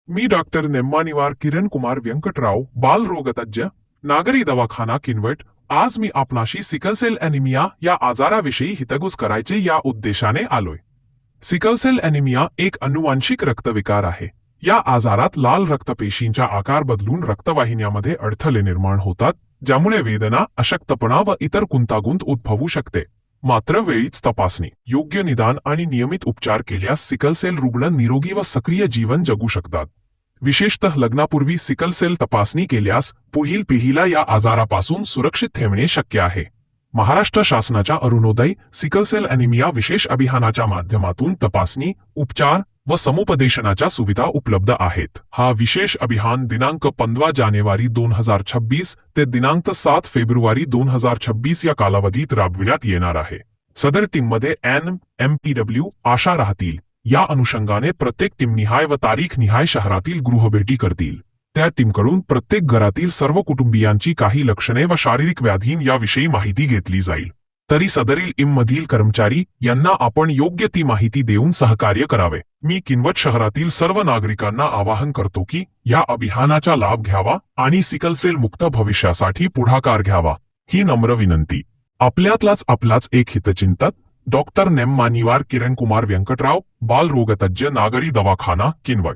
मी doctor नेम्मानिवार Kiran Kumar Vyankatrao, बालरोगतज्ञ, नागरी दवाखाना किनवट. आज मी आपणाशी सिकलसेल ॲनिमिया या आजाराविषयी हितगुज करायचे या उद्देशाने आलोय. सिकलसेल ॲनिमिया एक अनुवांशिक रक्तविकार आहे. या आजारात लाल रक्तपेशींचा आकार बदलून रक्तवाहिन्यामध्ये अडथळे निर्माण होतात, ज्यामुळे वेदना, अशक्तपणा व इतर गुंतागुंत उद्भवू शकते. मात्र वेळीच तपासणी, योग्य निदान आणि नियमित उपचार केल्यास सिकलसेल रुग्ण निरोगी व सक्रिय जीवन जगू शकतात. विशेषतः लग्नापूर्वी सिकलसेल तपासणी केल्यास पुढील पिढीला या आजारापासून सुरक्षित ठेवणे शक्य आहे. महाराष्ट्र शासनाच्या अरुणोदय सिकलसेल ॲनिमिया विशेष अभियानाच्या माध्यमातून तपासणी, उपचार व समुपदेशनाच्या सुविधा उपलब्ध आहेत. हा विशेष अभियान दिनांक 15 जानेवारी 2026 ते दिनांक 7 फेब्रुवारी 2026 या कालावधीत राबविण्यात येणार आहे. सदर टीममध्ये MPW आशा राहतील. या अनुषंगाने प्रत्येक टीमनिहाय व तारीखनिहाय शहरातील गृहभेटी करतील. त्या टीमकडून प्रत्येक घरातील सर्व कुटुंबियांची काही लक्षणे व शारीरिक व्याधी याविषयी माहिती घेतली जाईल. तरी सदरील टीममधील कर्मचारी यांना आपण योग्य ती माहिती देऊन सहकार्य करावे. मी किनवट शहरातील सर्व नागरिकांना आवाहन करतो की या अभियानाचा लाभ घ्यावा आणि सिकलसेल मुक्त भविष्यासाठी पुढाकार घ्यावा. ही नम्र विनंती. आपलाच एक हितचिंतक, डॉक्टर नेम्मानिवार किरण कुमार व्यंकटराव, बालरोगतज्ञ, नागरी दवाखाना किनवट.